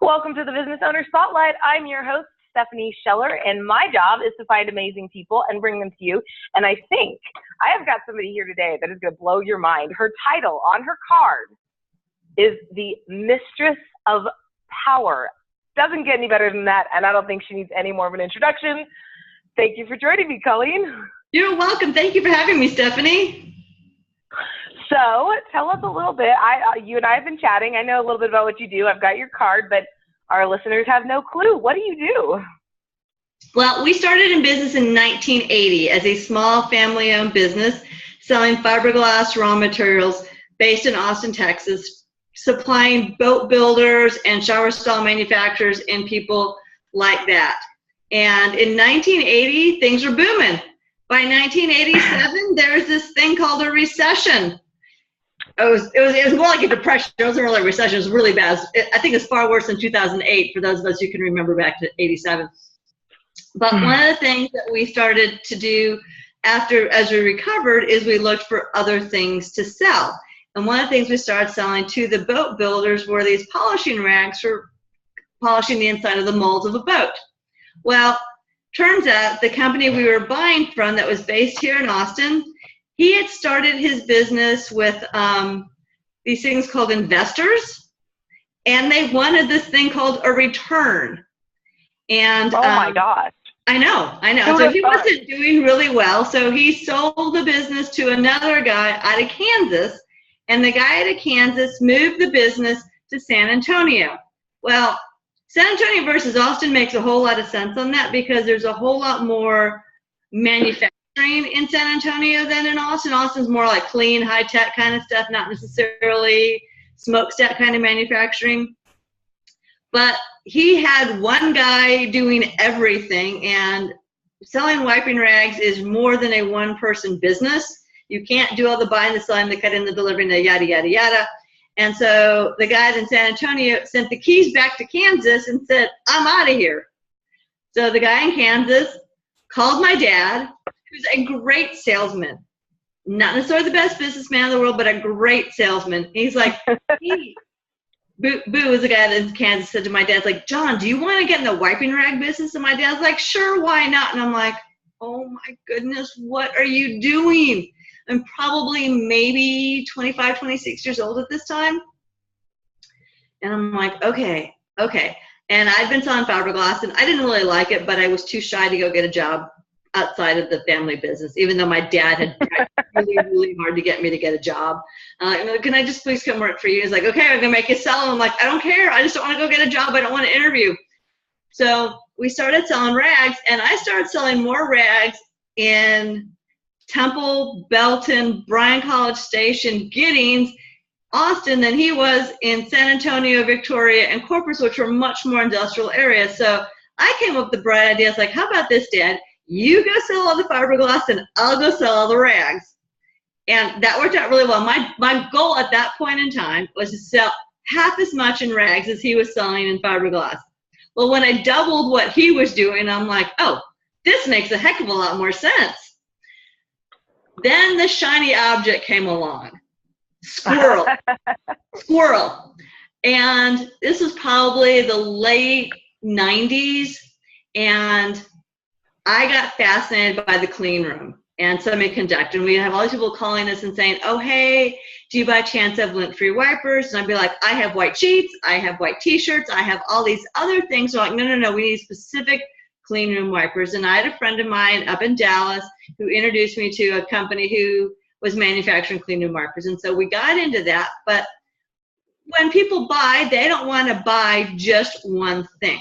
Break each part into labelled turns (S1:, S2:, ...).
S1: Welcome to the Business Owner Spotlight. I'm your host, Stephanie Scheller, and my job is to find amazing people and bring them to you. And I think I have got somebody here today that is going to blow your mind. Her title on her card is the Mistress of Power. Doesn't get any better than that, and I don't think she needs any more of an introduction. Thank you for joining me, Colleen.
S2: You're welcome. Thank you for having me, Stephanie.
S1: So tell us a little bit. You and I have been chatting. I know a little bit about what you do. I've got your card, but our listeners have no clue. What do you do?
S2: Well, we started in business in 1980 as a small family-owned business selling fiberglass raw materials based in Austin, Texas, supplying boat builders and shower stall manufacturers and people like that. And in 1980, things were booming. By 1987, there was this thing called a recession. It was more like a depression. It wasn't really a recession. It was really bad. I think it's far worse than 2008 for those of us who can remember back to 87. But one of the things that we started to do as we recovered is we looked for other things to sell. And one of the things we started selling to the boat builders were these polishing rags for polishing the inside of the molds of a boat. Well, turns out the company we were buying from that was based here in Austin, he had started his business with these things called investors, and they wanted this thing called a return. And
S1: oh my gosh.
S2: I know. So he wasn't doing really well, so he sold the business to another guy out of Kansas, and the guy out of Kansas moved the business to San Antonio. Well, San Antonio versus Austin makes a whole lot of sense on that because there's a whole lot more manufacturing in San Antonio than in Austin. Austin's more like clean, high-tech kind of stuff, not necessarily smokestack kind of manufacturing. But he had one guy doing everything, and selling wiping rags is more than a one-person business. You can't do all the buying, the selling, the cutting, the delivering, the yada, yada, yada. And so the guy in San Antonio sent the keys back to Kansas and said, I'm out of here. So the guy in Kansas called my dad, who's a great salesman. Not necessarily the best businessman in the world, but a great salesman. He's like, hey, Boo is the guy in Kansas said to my dad, like, John, do you want to get in the wiping rag business? And my dad's like, sure, why not? And I'm like, oh my goodness, what are you doing? I'm probably maybe 25, 26 years old at this time. And I'm like, okay. And I'd been selling fiberglass, and I didn't really like it, but I was too shy to go get a job outside of the family business, even though my dad had tried really, really hard to get me to get a job. Can I just please come work for you? He's like, okay, I'm going to make you sell them. I'm like, I don't care. I just don't want to go get a job. I don't want to interview. So we started selling rags, and I started selling more rags in Temple, Belton, Bryan College Station, Giddings, Austin than he was in San Antonio, Victoria, and Corpus, which were much more industrial areas. So I came up with the bright idea. I was like, how about this, Dad? You go sell all the fiberglass, and I'll go sell all the rags. And that worked out really well. My goal at that point in time was to sell half as much in rags as he was selling in fiberglass. Well, when I doubled what he was doing, I'm like, oh, this makes a heck of a lot more sense. Then the shiny object came along. Squirrel. And this was probably the late 90s, and I got fascinated by the clean room and semiconductor. And we have all these people calling us and saying, oh, hey, do you by chance have lint-free wipers? And I'd be like, I have white sheets, I have white t-shirts, I have all these other things. So I'm like, no, we need specific clean room wipers. And I had a friend of mine up in Dallas who introduced me to a company who was manufacturing clean room wipers. And so we got into that. But when people buy, they don't want to buy just one thing.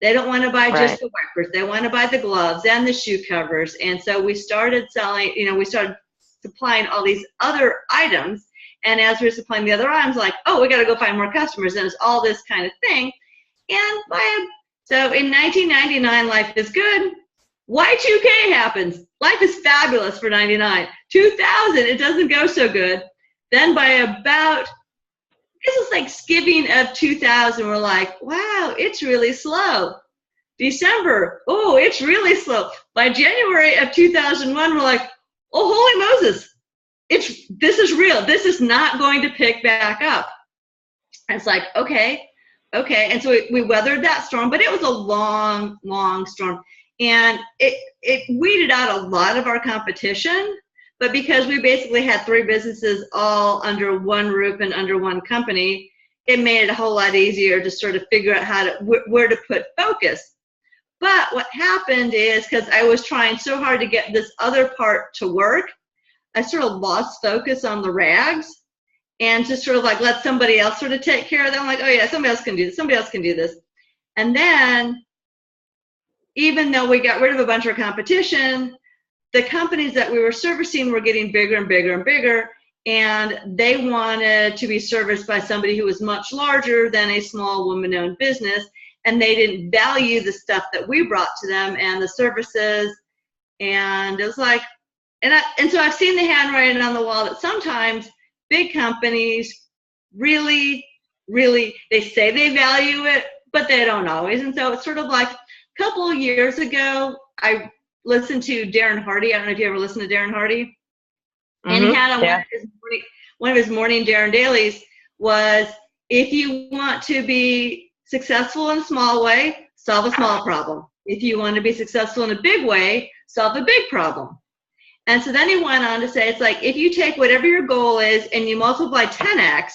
S2: They don't want to buy just the wipers. They want to buy the gloves and the shoe covers. And so we started selling, we started supplying all these other items. And as we were supplying the other items, like, oh, we got to go find more customers. And it's all this kind of thing. And so in 1999, life is good. Y2K happens. Life is fabulous for 99. 2000, it doesn't go so good. Then by about, this is like skipping of 2000, we're like, wow, it's really slow. December, oh, it's really slow. By January of 2001, we're like, oh, holy Moses, this is real. This is not going to pick back up. And it's like, okay, okay. And so we weathered that storm, but it was a long, long storm. And it weeded out a lot of our competition. But because we basically had 3 businesses all under one roof and under one company, it made it a whole lot easier to sort of figure out where to put focus. But what happened is, because I was trying so hard to get this other part to work, I sort of lost focus on the rags and just sort of like let somebody else sort of take care of them. I'm like, oh yeah, somebody else can do this. Somebody else can do this. And then, even though we got rid of a bunch of competition, the companies that we were servicing were getting bigger and bigger and bigger, and they wanted to be serviced by somebody who was much larger than a small woman-owned business, and they didn't value the stuff that we brought to them and the services. And it was like, and so I've seen the handwriting on the wall that sometimes big companies really, they say they value it, but they don't always. And so it's sort of like a couple of years ago, I listened to Darren Hardy. I don't know if you ever listened to Darren Hardy. And he had one of his morning Darren Dailies was, if you want to be successful in a small way, solve a small problem. If you want to be successful in a big way, solve a big problem. And so then he went on to say, it's like, if you take whatever your goal is and you multiply 10x,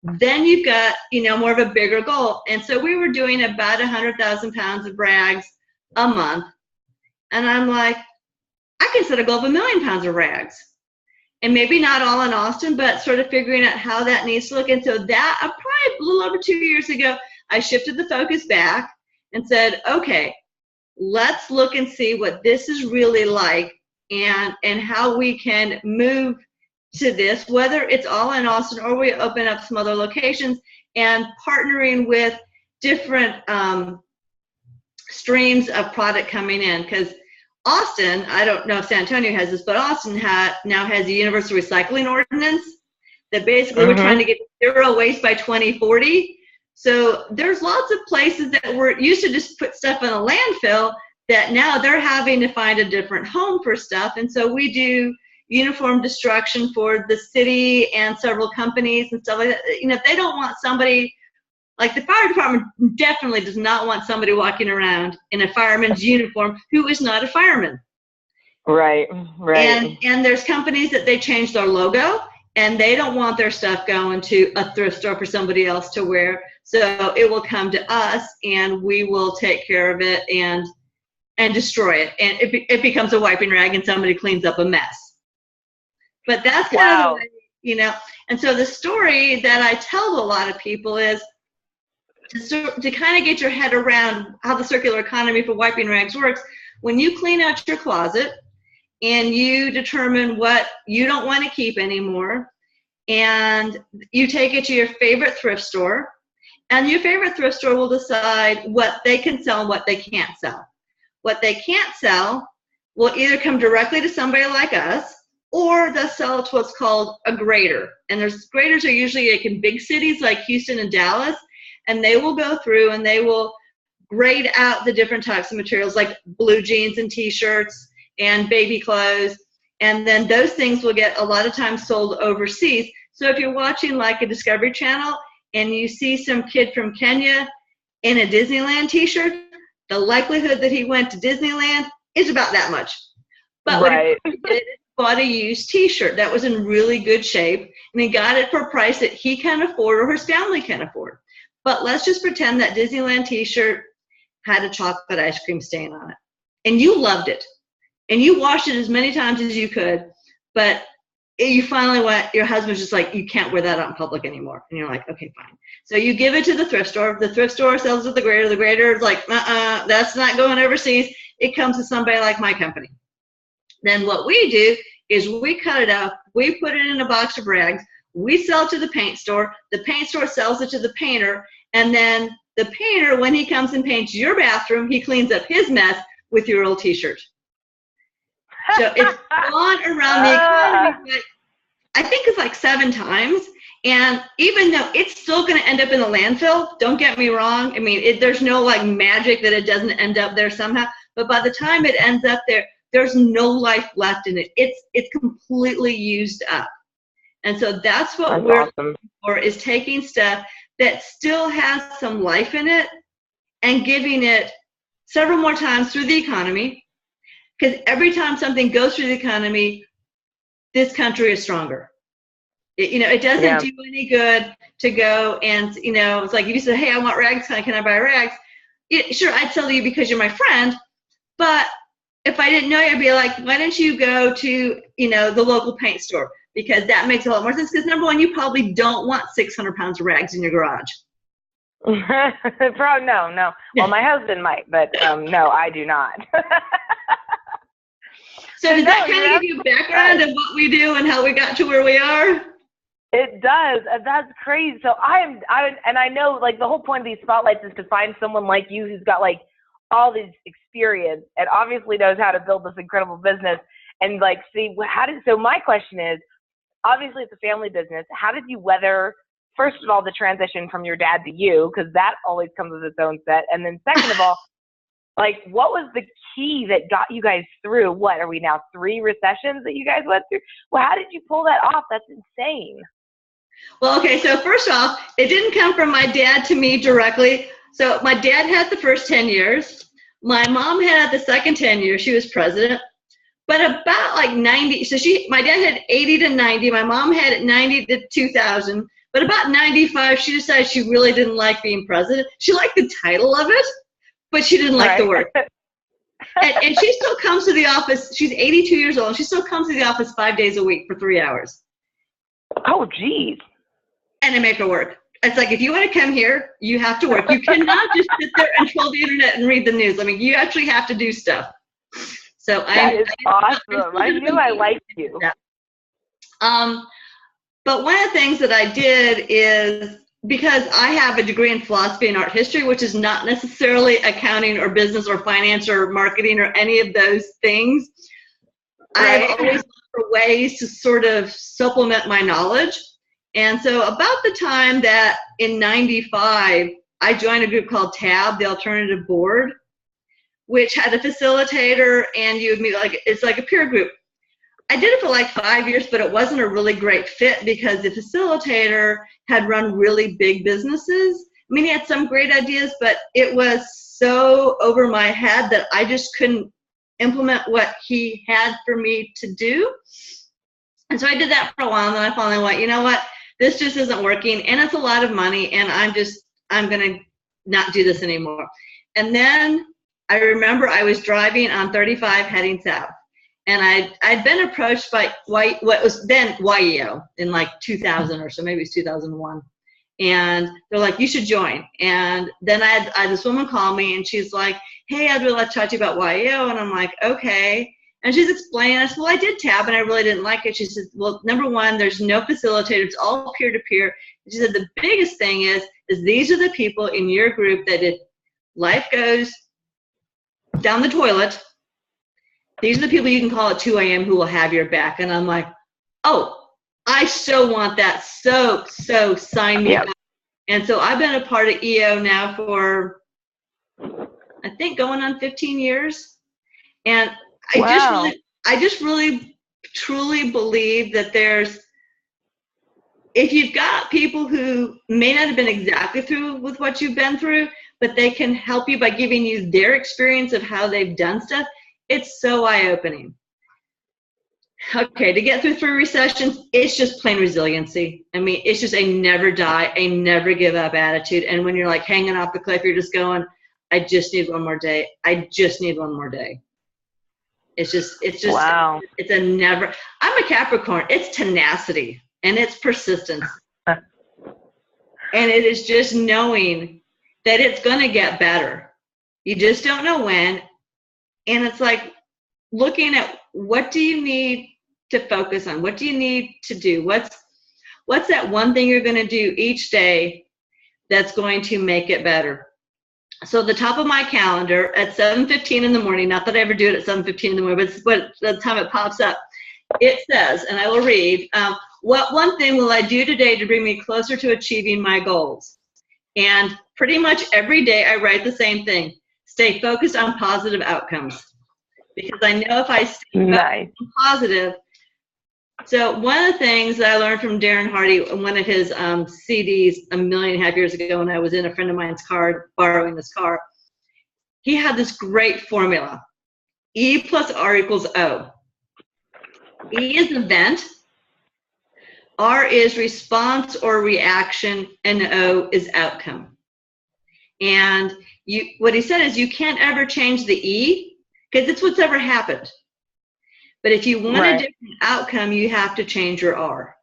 S2: then you've got, more of a bigger goal. And so we were doing about 100,000 pounds of rags a month. And I'm like, I can set a goal of 1 million pounds of rags. And maybe not all in Austin, but sort of figuring out how that needs to look. And so that, probably a little over 2 years ago, I shifted the focus back and said, okay, let's look and see what this is really like and how we can move to this, whether it's all in Austin or we open up some other locations, and partnering with different streams of product coming in. Because Austin, I don't know if San Antonio has this, but Austin now has a universal recycling ordinance that basically we're trying to get 0 waste by 2040. So there's lots of places that were used to just put stuff in a landfill that now they're having to find a different home for stuff. And so we do uniform destruction for the city and several companies and stuff like that. They don't want somebody, like the fire department definitely does not want somebody walking around in a fireman's uniform who is not a fireman.
S1: Right.
S2: And there's companies that they change their logo, and they don't want their stuff going to a thrift store for somebody else to wear. So it will come to us, and we will take care of it and destroy it. And it becomes a wiping rag, and somebody cleans up a mess. But that's kind of the way, And so the story that I tell to a lot of people is to kind of get your head around how the circular economy for wiping rags works. When you clean out your closet and you determine what you don't want to keep anymore, and you take it to your favorite thrift store, and your favorite thrift store will decide what they can sell and what they can't sell. What they can't sell will either come directly to somebody like us, or they'll sell it to what's called a grader. And graders are usually like in big cities like Houston and Dallas, and they will go through and they will grade out the different types of materials like blue jeans and t-shirts and baby clothes. And then those things will get a lot of times sold overseas. So if you're watching like a Discovery Channel and you see some kid from Kenya in a Disneyland t-shirt, the likelihood that he went to Disneyland is about that much. But what he did, bought a used t-shirt that was in really good shape, and he got it for a price that he can afford or his family can afford. But let's just pretend that Disneyland t-shirt had a chocolate ice cream stain on it, and you loved it, and you washed it as many times as you could, but you finally your husband's just like, you can't wear that out in public anymore. And you're like, okay, fine. So you give it to the thrift store. The thrift store sells it to the grader. The grader is like, that's not going overseas. It comes to somebody like my company. Then what we do is we cut it up, we put it in a box of rags, we sell it to the paint store sells it to the painter, and then the painter, when he comes and paints your bathroom, he cleans up his mess with your old t-shirt. So it's gone around the economy, I think it's like 7 times. And even though it's still going to end up in the landfill, don't get me wrong. I mean, there's no like magic that it doesn't end up there somehow. But by the time it ends up there, there's no life left in it. It's completely used up. And so that's what we're looking for, is taking stuff that still has some life in it and giving it several more times through the economy. Because every time something goes through the economy, this country is stronger. It doesn't do any good to go and, it's like if you said, hey, I want rags, can I buy rags? Sure, I'd sell you because you're my friend. But if I didn't know you, I'd be like, why don't you go to, the local paint store? Because that makes a lot more sense. Because number one, you probably don't want 600 pounds of rags in your garage.
S1: No. Well, my husband might, but no, I do not.
S2: So does that kind of give you a background of what we do and how we got to where we are?
S1: It does. That's crazy. So I know like the whole point of these spotlights is to find someone like you who's got like all this experience and obviously knows how to build this incredible business and like see so my question is, obviously it's a family business. How did you weather, first of all, the transition from your dad to you? Because that always comes with its own set. And then second of all, like, what was the key that got you guys through? What are we now 3 recessions that you guys went through? Well, how did you pull that off? That's insane.
S2: Well, okay. So first off, it didn't come from my dad to me directly. So my dad had the first 10 years. My mom had the second 10 years. She was president. But about like 90, so my dad had 80 to 90. My mom had it 90 to 2000. But about 95, she decided she really didn't like being president. She liked the title of it, but she didn't like the work. And she still comes to the office. She's 82 years old. And she still comes to the office 5 days a week for 3 hours.
S1: Oh, geez.
S2: And I make her work. It's like, if you want to come here, you have to work. You cannot just sit there and troll the internet and read the news. I mean, you actually have to do stuff. So
S1: that is awesome. I knew I liked you.
S2: But one of the things that I did is, because I have a degree in philosophy and art history, which is not necessarily accounting or business or finance or marketing or any of those things, I've always looked for ways to sort of supplement my knowledge. And so about the time that in 95, I joined a group called TAB, the Alternative Board, which had a facilitator, and you would meet, it's like a peer group. I did it for like 5 years, but it wasn't a really great fit because the facilitator had run really big businesses. I mean, he had some great ideas, but it was so over my head that I just couldn't implement what he had for me to do. And so I did that for a while, and then I finally went, you know what, this just isn't working, and it's a lot of money, and I'm going to not do this anymore. And then I remember I was driving on 35 heading south. And I'd been approached by what was then YEO in like 2000 or so, maybe it was 2001. And they're like, you should join. And then I had this woman call me, and she's like, hey, I'd really like to talk to you about YEO. And I'm like, okay. And she's explaining. I said, well, I did TAB, and I really didn't like it. She said, well, number one, there's no facilitator. It's all peer-to-peer. She said, the biggest thing is these are the people in your group that if life goes down the toilet, these are the people you can call at 2 a.m. who will have your back. And I'm like, oh, I so want that. So sign me up. And so I've been a part of EO now for, I think, going on 15 years. And I just really truly believe that if you've got people who may not have been exactly through with what you've been through, but they can help you by giving you their experience of how they've done stuff, it's so eye-opening. Okay, to get through 3 recessions, it's just plain resiliency. I mean, it's just a never die, a never give up attitude. And when you're like hanging off the cliff, you're just going, I just need one more day. I just need one more day. It's just, wow. It's a never, I'm a Capricorn. It's tenacity and it's persistence. And it is just knowing that it's going to get better. You just don't know when. And it's like looking at what do you need to focus on? What do you need to do? What's that one thing you're going to do each day that's going to make it better? So the top of my calendar at 7:15 in the morning, not that I ever do it at 7:15 in the morning, but the time it pops up, it says, and I will read, what one thing will I do today to bring me closer to achieving my goals? And pretty much every day I write the same thing. Stay focused on positive outcomes. Because I know if I stay focused on positive, So one of the things that I learned from Darren Hardy, one of his CDs 1.5 million years ago when I was in a friend of mine's car, borrowing this car, he had this great formula. E plus R equals O. E is event, R is response or reaction, and O is outcome. And what he said is you can't ever change the E because it's what's ever happened. But if you want a different outcome, you have to change your R.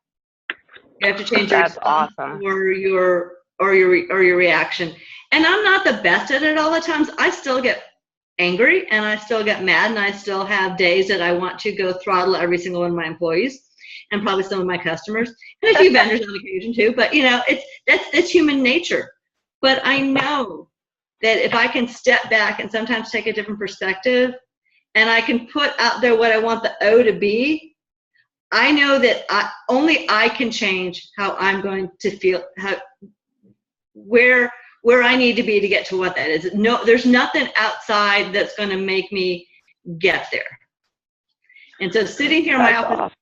S2: You have to change your response or your reaction. And I'm not the best at it all the times. I still get angry and I still get mad and I still have days that I want to go throttle every single one of my employees and probably some of my customers and a few vendors on occasion too. But that's human nature. But I know that if I can step back and sometimes take a different perspective, and I can put out there what I want the O to be, I know that only I can change how I'm going to feel, where I need to be to get to what that is. No, there's nothing outside that's going to make me get there. And so sitting here in my office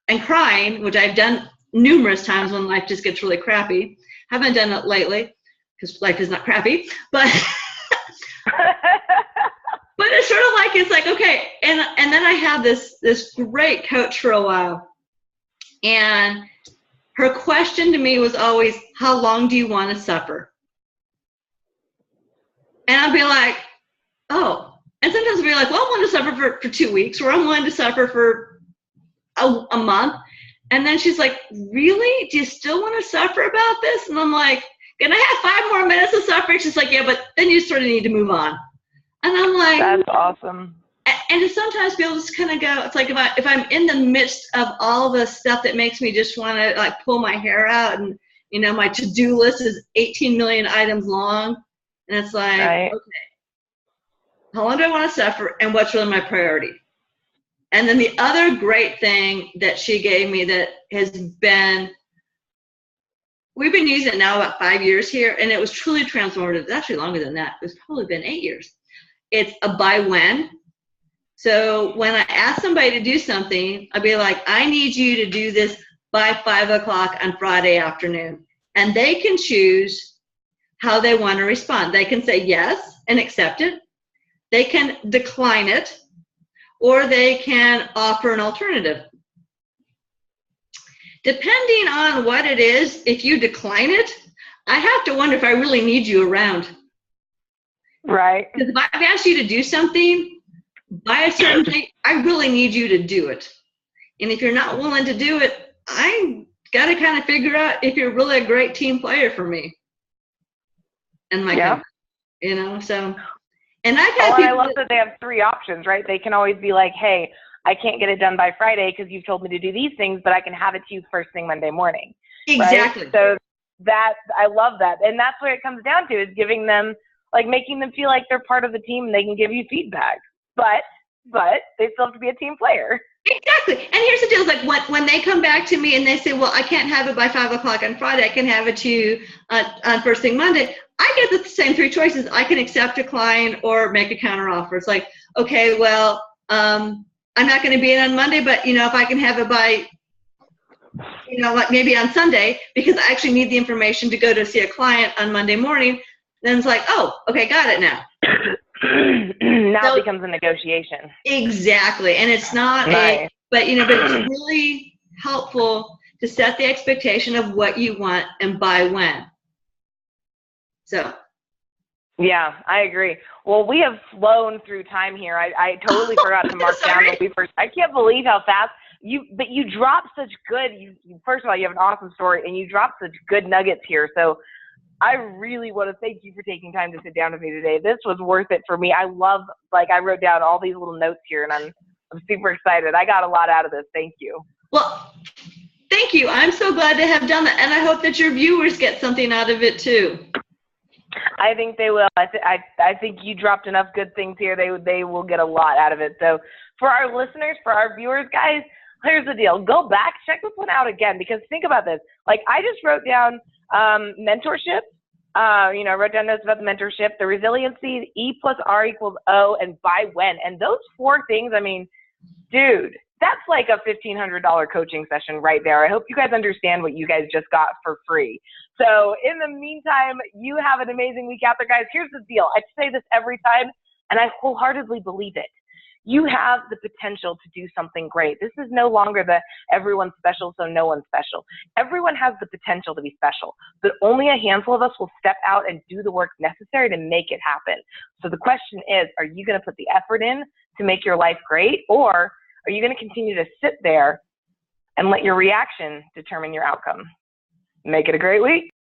S2: and crying, which I've done numerous times when life just gets really crappy. Haven't done it lately because life is not crappy, but but it's sort of like, it's like, okay. And then I had this great coach for a while. And her question to me was always, how long do you want to suffer? And I'd be like, oh. And sometimes I'd be like, well, I'm willing to suffer for 2 weeks, or I'm willing to suffer for a month. And then she's like, really? Do you still want to suffer about this? And I'm like, can I have 5 more minutes of suffering? She's like, yeah, but then you sort of need to move on. And I'm like,
S1: that's awesome.
S2: And sometimes people just kind of go, it's like if I'm in the midst of all the stuff that makes me just want to like pull my hair out, and my to-do list is 18 million items long, and it's like, okay, how long do I want to suffer, and what's really my priority? And then the other great thing that she gave me that has been, we've been using it now about 5 years here, and it was truly transformative. It's actually longer than that. It's probably been 8 years. It's a by when. So when I ask somebody to do something, I'll be like, I need you to do this by 5 o'clock on Friday afternoon. And they can choose how they want to respond. They can say yes and accept it. They can decline it, or they can offer an alternative. Depending on what it is, if you decline it, I have to wonder if I really need you around.
S1: Right.
S2: Because if I've asked you to do something by a certain date, I really need you to do it. And if you're not willing to do it, I got to kind of figure out if you're really a great team player for me. And my company, so. And I've had people.
S1: I love that they have 3 options, right? They can always be like, hey, I can't get it done by Friday because you've told me to do these things, but I can have it to you first thing Monday morning.
S2: Exactly.
S1: Right? So I love that. And that's what it comes down to, is giving them, like, making them feel like they're part of the team and they can give you feedback. But they still have to be a team player.
S2: Exactly. And here's the deal, like when they come back to me and they say, well, I can't have it by 5 o'clock on Friday, I can have it to you on first thing Monday, I get the same 3 choices. I can accept, decline, or make a counter offer. It's like, okay, well, I'm not going to be in on Monday, but if I can have it by, like maybe on Sunday, because I actually need the information to go to see a client on Monday morning, then it's like, oh, okay, got it now.
S1: Now it becomes a negotiation.
S2: Exactly. And it's not
S1: nice.
S2: but it's really helpful to set the expectation of what you want and by when. So.
S1: Yeah, I agree. Well, we have flown through time here. I totally forgot to mark down when we first. I can't believe how fast you dropped such good. First of all, you have an awesome story, and you dropped such good nuggets here. So I really want to thank you for taking time to sit down with me today. This was worth it for me. I love, I wrote down all these little notes here, and I'm super excited. I got a lot out of this. Thank you.
S2: Well, thank you. I'm so glad to have done that, and I hope that your viewers get something out of it too.
S1: I think they will. I think you dropped enough good things here. They will get a lot out of it. So for our listeners, for our viewers, guys, here's the deal. Go back, check this one out again, because think about this. Like, I just wrote down mentorship. I wrote down notes about the mentorship, the resiliency, E plus R equals O, and by when. And those 4 things, I mean, dude, That's like a $1,500 coaching session right there. I hope you guys understand what you guys just got for free. So in the meantime, you have an amazing week out there, guys. Here's the deal. I say this every time, and I wholeheartedly believe it. You have the potential to do something great. This is no longer the everyone's special, so no one's special. Everyone has the potential to be special, but only a handful of us will step out and do the work necessary to make it happen. So the question is, are you going to put the effort in to make your life great, or are you going to continue to sit there and let your reaction determine your outcome? Make it a great week.